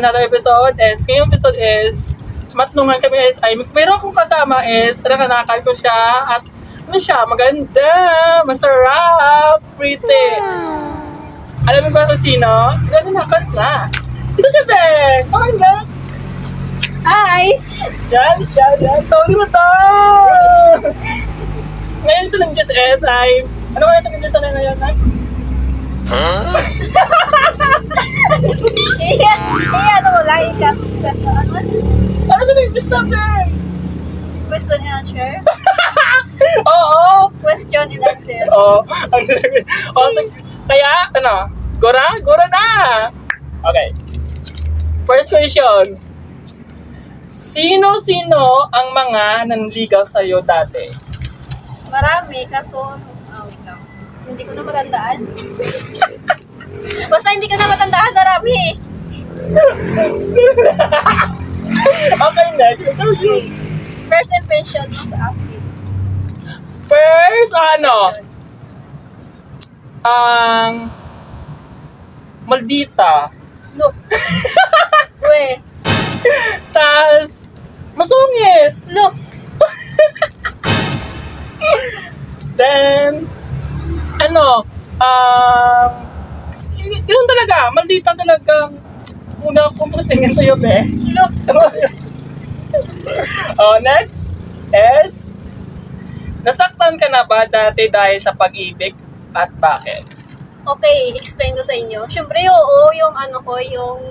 another episode. And ngayong episode is matnungan kami is ay meron akong kasama is nakakal ko siya at ano siya, maganda, masarap, pretty. Alam mo ba kung sino? Sila nakakal na. Ito siya, be! Pakinggan! Hi! Yan, siya, yan. Tawag mo to! Ngayon ito lang just is ay... Ano ba natin yung na ngayon, ay? Ano mo lang, ikaw. Ano ito yung just natin? Question and answer? Oo! Question and answer. Oo. Kaya, ano? Gora? Gora na! Okay. First question. Sino-sino ang mga nanligaw sa'yo dati? Marami, kaso... wait lang. Hindi ko na matandaan. Basta hindi ko na matandaan, marami. Okay, next. Okay. First impression mo sa akin. First, ano? Maldita. Look. Uwe. Tas, masungit. Look. Then, ano, yun talaga, maldita talagang una akong patingin sa'yo, be. Look. Next is, nasaktan ka na ba dati dahil sa pag-ibig at bakit? Okay, explain ko sa inyo. Siyempre, oo, yung ano ko, yung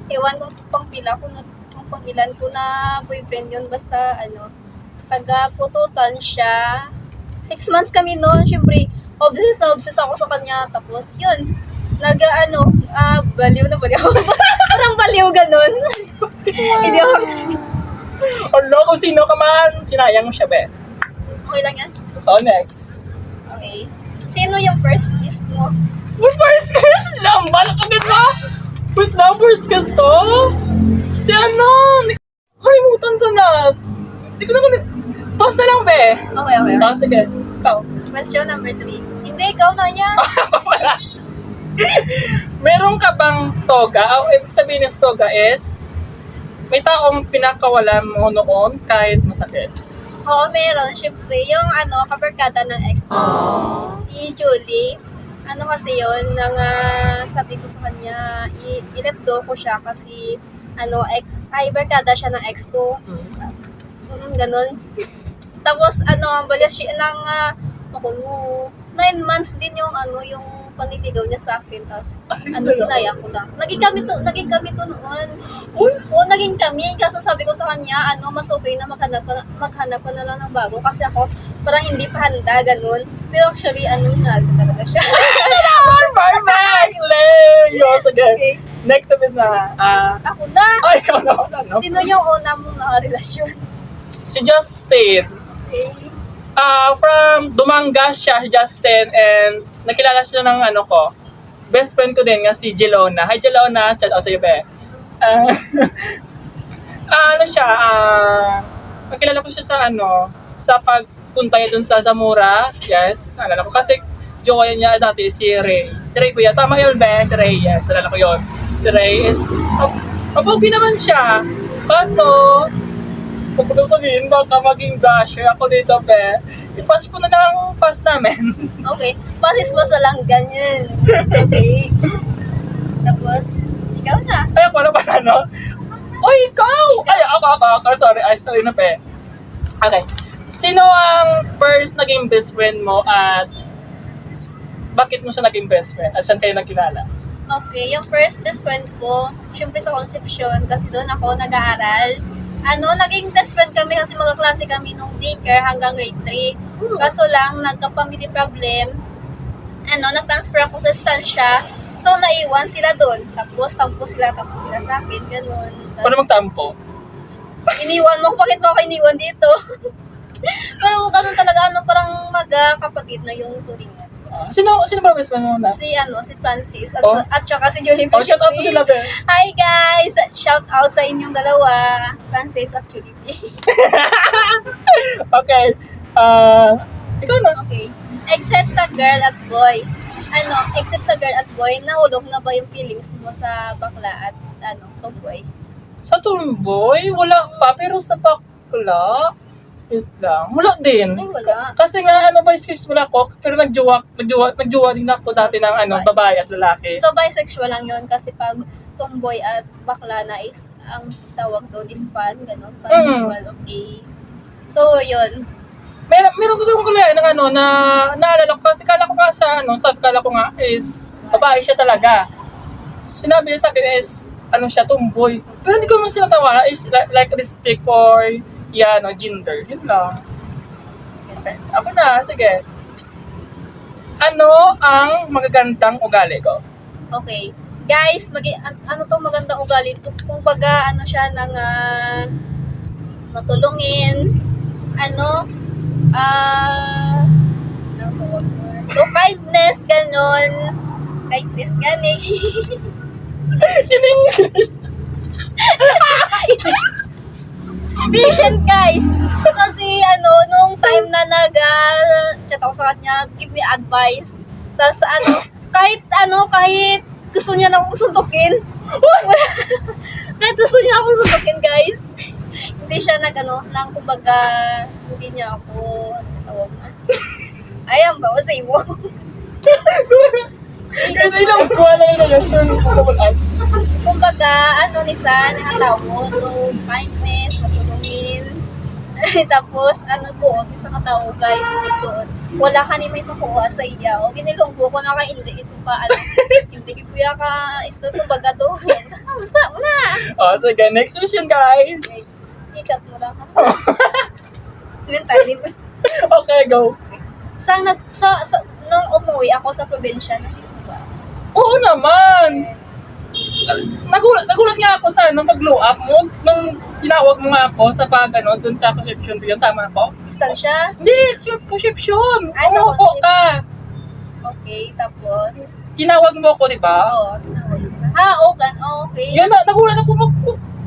ewan kung pang pila ko na, kung pang ilan ko na boyfriend yun, basta ano, taga-pututan siya. 6 months kami noon, siyempre, obsessed ako sa kanya, tapos yun, baliw na baliw. Parang baliw ganun. Hindi ako Ano, kung sino ka man, sinayang mo siya, be. okay lang yan? Next. Okay. Sino yung first kiss mo? Uy, first kiss lang! Balak agad mo! Wait lang, first kiss ko? Si ano? Kalimutan ko na. Hindi ko na Pause na lang, be. Okay. Sige. Ikaw. Question number 3. Hindi, ikaw na yan. Wala. Meron ka bang toga? Ibig sabihin ng toga is, may taong pinakawala mo noon kahit masakit. Oo, meron. Siyempre, yung kabarkada ng ex ko, si Julie, kasi yun, sabi ko sa kanya, i-let go ko siya kasi, barkada siya ng ex ko. Ganun. Tapos, balas siya ng, 9 months din yung, yung paniligaw niya sa akin. Tapos, sinaya ko lang. Naging kami to noon. Oo, naging kami. Kaso sabi ko sa kanya, mas okay na maghanap ka na lang ng bago. Kasi ako, parang hindi pa handa, ganun. Pero actually, minahal ko talaga siya. Perfect! Leo! Sige. Okay. Next naman na. Ako na! Ay, ikaw na. Ano? Sino yung una mong nakarelasyon? Si Justin. Okay. From Dumangas siya, si Justin, and nakilala siya ng best friend ko din nga si Jelona. Hi Jelona, shout out sa iyo, be. Nakilala ko siya sa pagpunta niya dun sa Zamora. Yes, naalala ko kasi jowa niya dati si Ray. Si Ray kuya, tama yun, be, si Ray, yes, naalala ko yun. Si Ray is, mabugi naman siya. Kaso, kung ko sabihin, baka maging basher ako dito, be. I-pass ko na lang ang pass namin. Okay. Pasis mo sa lang ganyan. Okay. Tapos, ikaw na. Ay, ako na pala, no? Uy, ikaw! Ay, ako. Sorry na, pe. Okay. Sino ang first naging best friend mo at bakit mo siya naging best friend? At saan kayo nagkilala? Okay, yung first best friend ko, syempre sa Concepcion, kasi doon ako nag-aaral. Naging best friend kami kasi magkaklase kami nung daycare hanggang grade 3. Kaso lang, nagka-family problem. Nag-transfer ako sa estansya. So, naiwan sila doon. Tapos, tampo sila sa akin. Ganun. Paano magtampo? Iniwan mo. Bakit mo ako iniwan dito? Pero ganun talaga, parang magkakapatid na yung turingan. Sino ba best friend mo na? Si Francis at saka si Julie. Shout out po sila, be. Hi guys! Shout out sa inyong dalawa, Francis at Julie. Okay. Ikaw na. Okay. Except sa girl at boy. Except sa girl at boy, nahulog na ba yung feelings mo sa bakla at tomboy? Sa tomboy, wala pa. Pero sa bakla, wait lang. Wala din. Ay, wala. Kasi nga, bisexual ako. Pero nagjowa din ako dati ng babae at lalaki. So, bisexual lang yun kasi pag tomboy at bakla na is, ang tawag doon is pan, gano'n, bisexual, okay. So, yun. Meron ko yung kulay ng na naalala ko kasi kala ko nga siya, kala ko nga is babae siya talaga. Sinabi niya sa akin is, siya, tomboy. Pero hindi ko naman sila tawala, is like respect for, gender. Yun lang. Okay. Ako na, sige. Ano ang magagandang ugali ko? Okay. Guys, ano to magandang ugali? Kung baga, siya ng matulungin, so kindness, ganon. Kindness, ganing. Patient, guys. Kasi, nung time na chat ako sa kanya, give me advice. Tapos, kahit gusto niya na akong suntukin. Kahit gusto niya akong suntukin, guys. Hindi siya nang kumbaga, hindi niya ako, tawag na. Ayan ba, sa imo. Kasi ilang buwan na yun yun. Kumbaga, nisa, nakatawo, no, kindness, matulungin. Tapos, isa ka tao, guys, dito. Wala ka ni may makuha sa iya. O, ginilunggo ko na ka, hindi ito ka, hindi kuya ka, kumbaga to. Basta, na. Sige, next question, guys. Okay. Ikat mo lang ako. Mentalin. Okay, go. Nung umuwi ako sa probinsya, nakis mo ba? Oo naman. Nagulat nga ako sa pag-glow up mo. Nung tinawag mo nga ako sa dun sa conception ko yun, tama ako? Distansya? Hindi, conception. Ay, sa Umupo conception. ka. Okay, tapos? Tinawag mo ako, di ba? Oo, tinawag ka. Okay. Yan na, nagulat ako.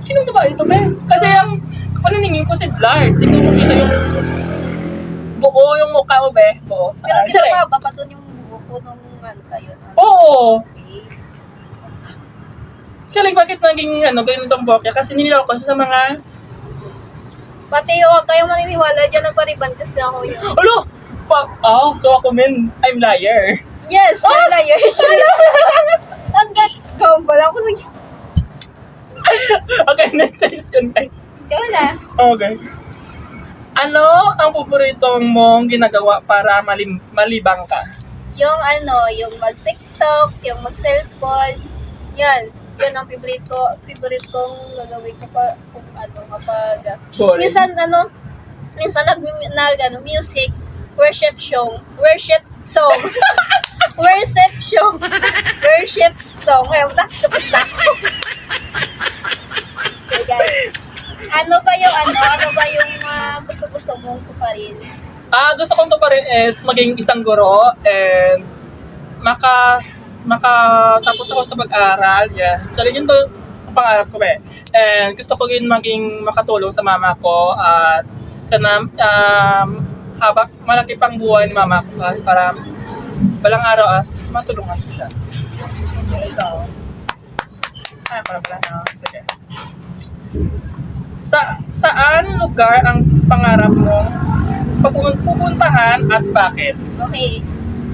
Sino ba ito, Ben? Kasi ang paniningin ko si Blard. Hindi ko makita yung buo yung mukha mo, be. Buo. Pero di ba ba pa doon yung buhok ko nung tayo? Oo. Okay. Kasi bakit naging ganun itong bokya? Kasi niloko ko sa mga... Pati huwag kayong maniniwala dyan, nagpariban kasi ako yun. Alo! So ako I'm liar. Yes, you're liar. Hanggat ikaw pala ako sa... Okay, next question, guys. Ikaw na. Okay. Ano ang paborito mong ginagawa para malibang ka? Yung yung mag-TikTok, yung mag-cellphone, yan. Yun ang favorite kong gagawin ko kung kapag Boring. minsan music, worship song, worship song. Kaya tapos na. Okay, guys. Ano ba yung gusto mong tuparin? Gusto kong to pa rin is maging isang guro and makatapos ako sa pag-aral. Yeah. So, yun to ang pangarap ko eh. And gusto ko din maging makatulong sa mama ko at sana habang malaki pang buhay ni mama ko para balang araw matulungan ko siya. Ito. Pala. Sige. Saan lugar ang pangarap mo pupuntahan at bakit? Okay.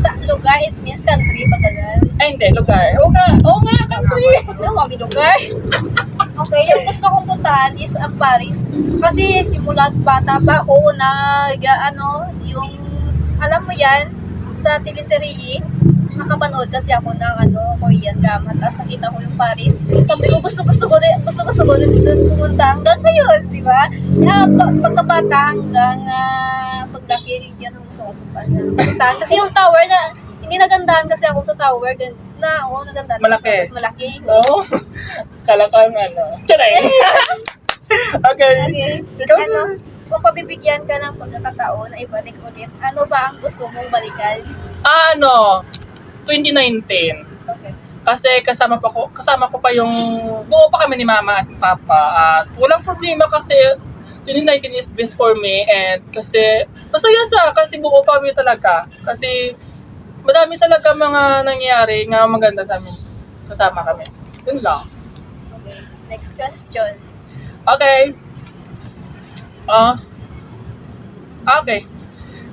Sa lugar, it means country, pagalan. Ay, hindi, lugar. Oo nga, country. Mami lugar. Okay, yung gusto kong puntahan is ang Paris. Kasi simula bata pa ako yung, alam mo yan, sa teleserye, nakapanood kasi ako ng Korean drama. Tapos nakita ko yung Paris. Sabi ko, gusto ko doon pumunta hanggang ngayon, di ba? Pagkabata hanggang paglaki, yan ang gusto ko puntahan. Kasi yung tower na, hindi nagandahan kasi ako sa tower. Nagandahan. Malaki. Oo. Kala ko Charay. Okay. Ikaw kung pabibigyan ka ng pagkakataon na ibalik ulit, ano ba ang gusto mong balikan? 2019. Okay. Kasi kasama ko pa yung buo pa kami ni mama at papa at walang problema kasi 2019 is best for me and kasi masaya kasi buo pa kami talaga kasi madami talaga mga nangyayari nga maganda sa amin kasama kami. Yun lang. Okay. Next question. Okay. Okay.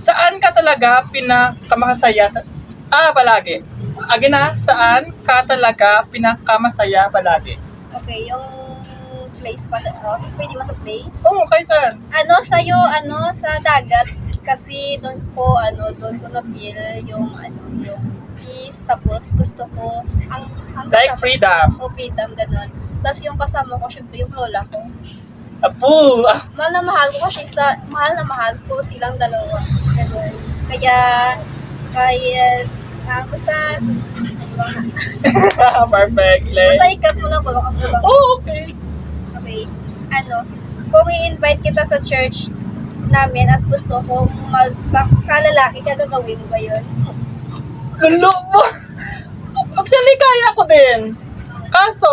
Saan ka talaga pinakamasaya? Palagi. Again na, saan ka talaga pinakamasaya palagi? Okay, yung place pa. Pwede ba sa place? Oo, kahit saan. Sa dagat. Kasi doon ko na-feel yung peace. Tapos gusto ko, ang Like kasama- freedom. freedom, ganun. Tapos yung kasama ko, syempre yung lola ko. Apo! Mahal na mahal ko silang dalawa. Ganun. Basta, Perfect. basta ikat mo lang kung ano bang. Oh, okay. Okay. Kung i-invite kita sa church namin at gusto kong magkalalaki, gagawin mo ba yun? Lulo mo! Actually, kaya ko din. Kaso,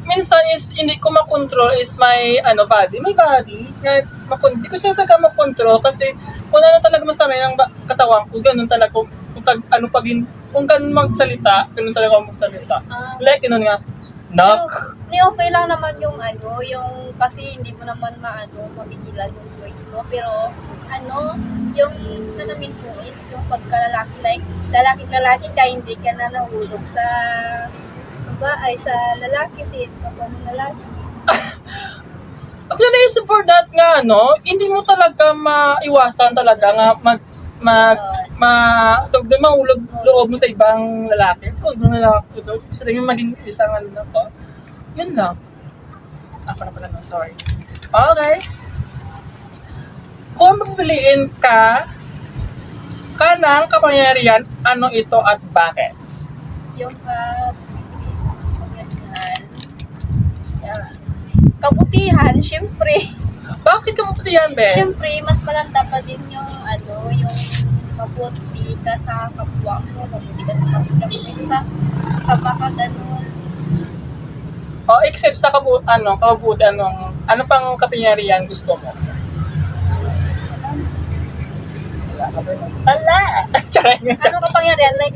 minsan is hindi ko makontrol is my body. My body. Hindi ko siya talaga makontrol kasi kung ano talaga masama yung katawan ko, ganun talaga kung ganun magsalita, ganun talaga ako magsalita. Like, ganun nga, knock. Okay lang naman yung kasi hindi mo naman mapigilan yung voice mo. Pero, yung nanamin ko is yung pagkalalaki, like, lalaki ka, hindi ka na nahulog sa sa lalaki din, kapag lalaki. Actually, for that nga, hindi mo talaga maiwasan talaga nga mahulog loob mo sa ibang lalaki. Kung ibang lalaki doon, gusto rin maging isang ko. Yun lang. Ako na pala, sorry. Okay. Kung mapipiliin ka ng kapangyarihan, ano ito at bakit? Yung kabutihan, syempre. Bakit ka mapipilihan, Ben? Syempre, mas malanda pa din yung mabuti ka sa kapwa mo, mabuti ka sa kapwa mo, sa baka ganun. Except sa kabuti, ano pang kapangyarihan gusto mo? Wala! Charay nga. Kapangyarihan, like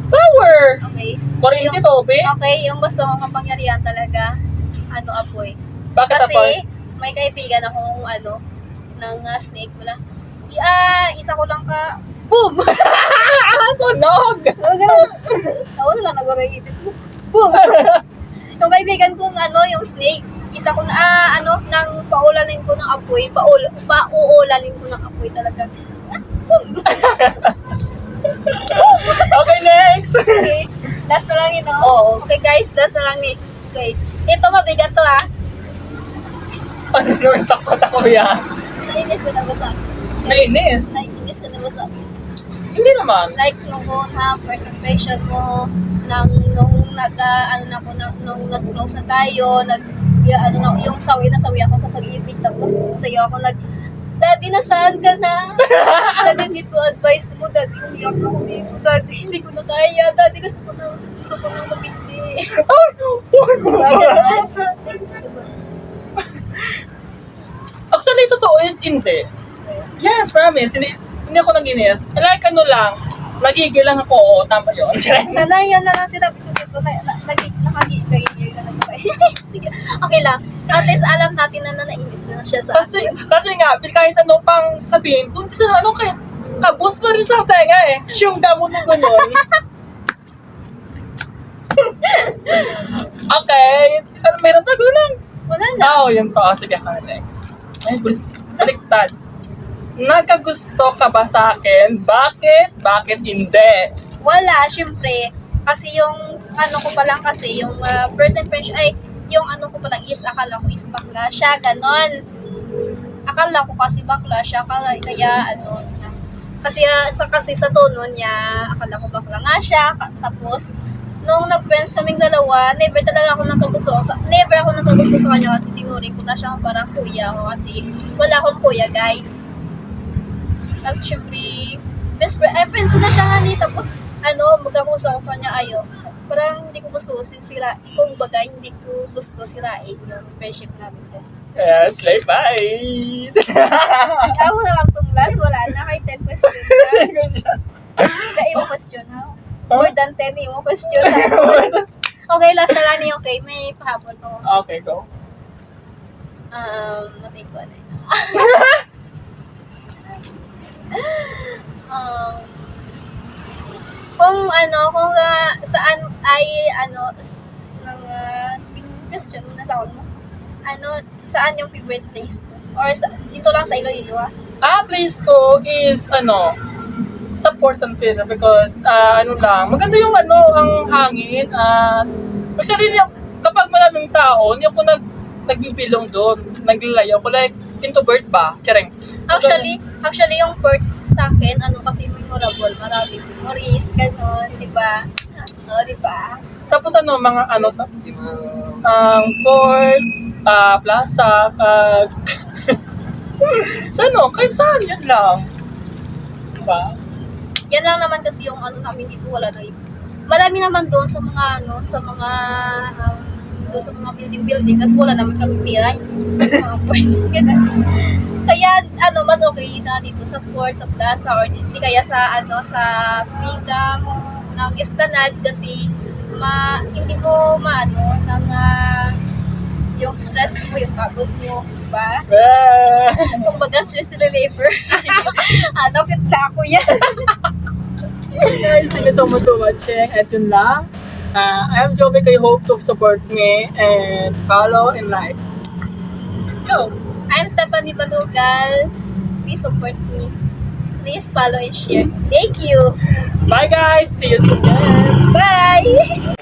Power! okay. Kuryente to, be? Okay, yung gusto kong kapangyarihan talaga, apoy. Bakit Kasi, apoy? may kaibigan akong, ng snake mo lang. Isa ko lang ka, boom! Sunog! Ganun. Ako na lang nag-orayipit. Boom! Yung kaibigan kong, yung snake, isa ko na, nang paulanin ko ng apoy, pauulanin ko ng apoy talaga. Boom! Okay, next! Okay, last na lang ito. Oo. Okay guys, last na lang ni. Okay, ito mabigat to Ano yung takot ako yan? Nainis ka na ba sa akin? Nainis? Nainis ka na ba sa akin? Hindi naman. Like, nung first impression mo, nung nag-close na tayo, yung sawi ako sa pag-ibig, tapos sa'yo ako Daddy, nasaan ka na? Daddy, need ko advice mo. Daddy, umiyak ako dito. Daddy, hindi ko na kaya. Daddy, gusto ko nang magindi. Diba, ganun? Actually, totoo is hindi. Yes, promise. Hindi ako naginis. Like, nagigil lang ako. Tama yun. Sana yun na lang sinabi ko dito. Nakagigil ka na ba kayo? Okay lang. At least alam natin na nainis na siya sa Kasi atin. nga, kahit ano pang sabihin, kung kahit kabus pa rin sa tenga eh. Siyong damo mo gano'n. Okay. Meron pa gano'n. Wala na. Yun pa. Sige ka, next. Ay, baliktad. Nagkagusto ka ba sa akin? Bakit? Bakit hindi? Wala, syempre. Kasi yung ko pa lang kasi, yung first impression, yung ko pa lang is, akala ko is bakla siya, ganon. Akala ko kasi bakla siya, kasi sa tono niya, akala ko bakla nga siya, tapos, nung nag-friends kaming dalawa, never ako nagkagusto sa kanya kasi tinuring ko na siya parang kuya ko kasi wala akong kuya, guys. At syempre, best friend ko na siya nga tapos, magkakusa ako sa kanya, parang hindi ko gusto hindi ko gusto sirain yung friendship namin. Yes, slay bye! Ako na lang itong last, wala na, kay 10 questions na. Imo question, ha? More than 10 imo question, ha? Okay, last na lang niyo, okay? May pahabol ko. Okay, go. Matay ko na yun. Kung saan ay, question mo na sa ako mo. Saan yung favorite place mo? Or dito lang sa Iloilo, ah? Place ko is, sa Port San Pedro because, maganda yung, ang hangin at, actually, kapag maraming tao, hindi ako nagbibilong doon, naglalayo ako, like, introvert ba? Charing. Actually, yung port sa akin, kasi memorable, maraming memories, ganun, di ba? Di ba? Tapos port, plaza, kahit saan, yan lang. Diba? Yan lang naman kasi yung namin dito, wala na yun. Marami naman doon sa mga doon sa mga building kasi wala naman kami pira. Ganun. Kaya mas okay na dito sa port, sa plaza, or hindi kaya sa sa freedom ng Esplanade kasi hindi mo yung stress mo, yung pagod mo, diba? Kumbaga stress reliever. Fit na ako yan. Guys, thank you so much for watching. At yun lang. I am Jovic. I hope to support me and follow and like. Go! I'm Stephanie Balugal. Please support me. Please follow and share. Thank you. Bye guys! See you soon again! Bye!